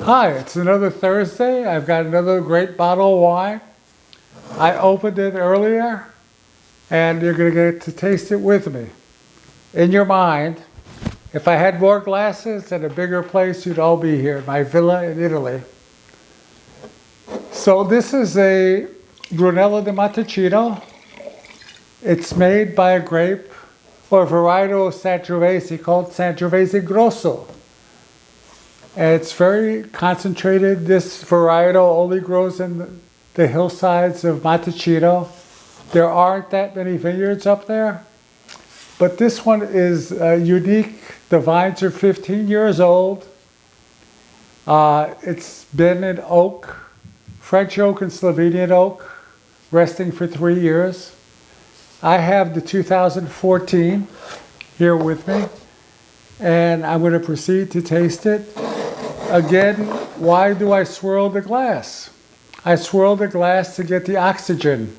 Hi, it's another Thursday. I've got another great bottle of wine. I opened it earlier, and you're going to get to taste it with me. In your mind, if I had more glasses and a bigger place, you'd all be here, my villa in Italy. So this is a Brunello Di Montalcino. It's made by a grape or a varietal of Sangiovese called Sangiovese Grosso. And it's very concentrated. This varietal only grows in the hillsides of Montalcino. There aren't that many vineyards up there, but this one is unique. The vines are 15 years old. It's been in oak, French oak and Slovenian oak, resting for 3 years. I have the 2014 here with me, and I'm going to proceed to taste it. Again, why do I swirl the glass? I swirl the glass to get the oxygen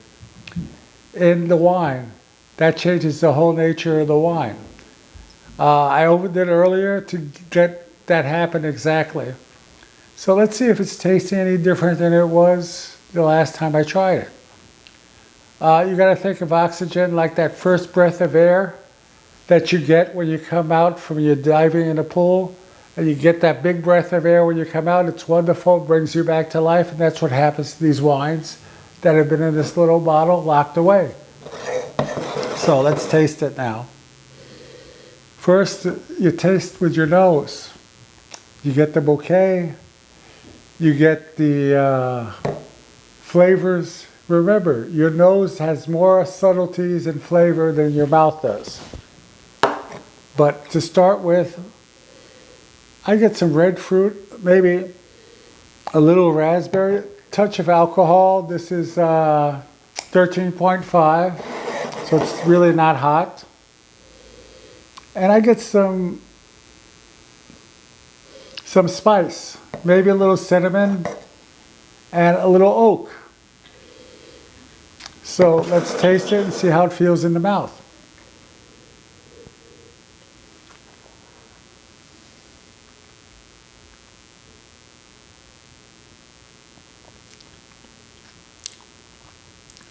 in the wine. That changes the whole nature of the wine. I opened it earlier to get that happen exactly. So let's see if it's tasting any different than it was the last time I tried it. You got to think of oxygen like that first breath of air that you get when you come out from your diving in a pool. And you get that big breath of air when you come out. It's wonderful, it brings you back to life, and that's what happens to these wines that have been in this little bottle locked away. So let's taste it now. First, you taste with your nose. You get the bouquet, you get the flavors. Remember, your nose has more subtleties and flavor than your mouth does. But to start with, I get some red fruit, maybe a little raspberry, touch of alcohol. This is 13.5, so it's really not hot. And I get some spice, maybe a little cinnamon and a little oak. So let's taste it and see how it feels in the mouth.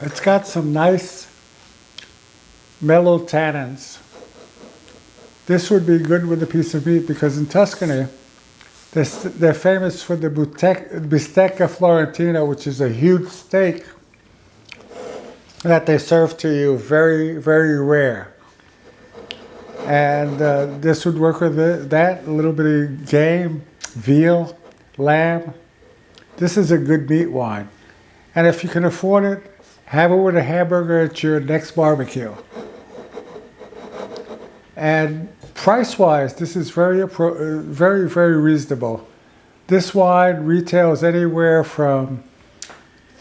It's got some nice mellow tannins. This would be good with a piece of meat because in Tuscany, they're famous for the bistecca florentina, which is a huge steak that they serve to you, very, very rare. And this would work with that, a little bit of game, veal, lamb. This is a good meat wine. And if you can afford it, have it with a hamburger at your next barbecue. And price-wise, this is very, very reasonable. This wine retails anywhere from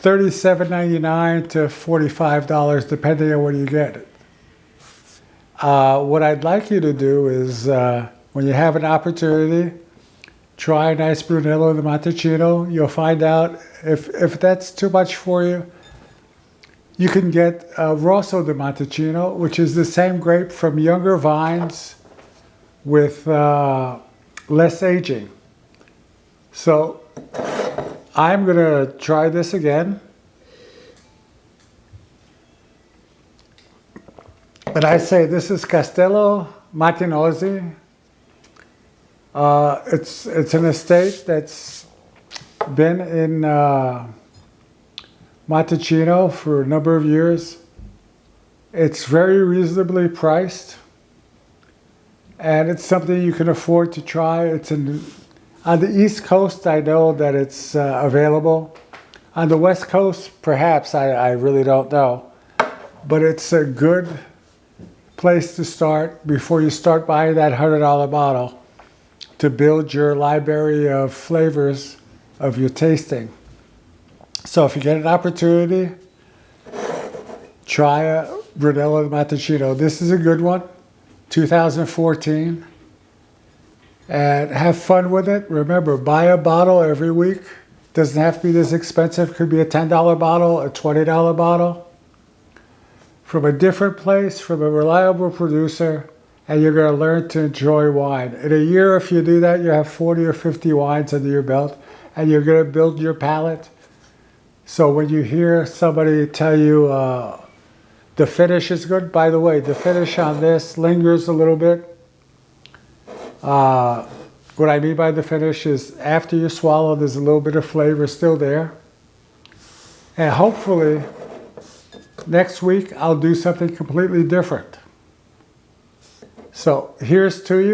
$37.99 to $45, depending on where you get it. What I'd like you to do is, when you have an opportunity, try a nice Brunello Di Montalcino. You'll find out if that's too much for you. You can get Rosso Di Montalcino, which is the same grape from younger vines with less aging. So I'm going to try this again. And I say this is Castello Martinosi. It's an estate that's been in Montalcino for a number of years. It's very reasonably priced, and it's something you can afford to try. It's on the East Coast, I know that it's available. On the West Coast, perhaps, I really don't know. But it's a good place to start before you start buying that $100 bottle to build your library of flavors of your tasting. So if you get an opportunity, try a Brunello Di Montalcino. This is a good one, 2014. And have fun with it. Remember, buy a bottle every week. Doesn't have to be this expensive. Could be a $10 bottle, a $20 bottle. From a different place, from a reliable producer, and you're going to learn to enjoy wine. In a year, if you do that, you have 40 or 50 wines under your belt, and you're going to build your palate. So when you hear somebody tell you the finish is good, by the way, the finish on this lingers a little bit. What I mean by the finish is after you swallow, there's a little bit of flavor still there. And hopefully, next week, I'll do something completely different. So here's to you.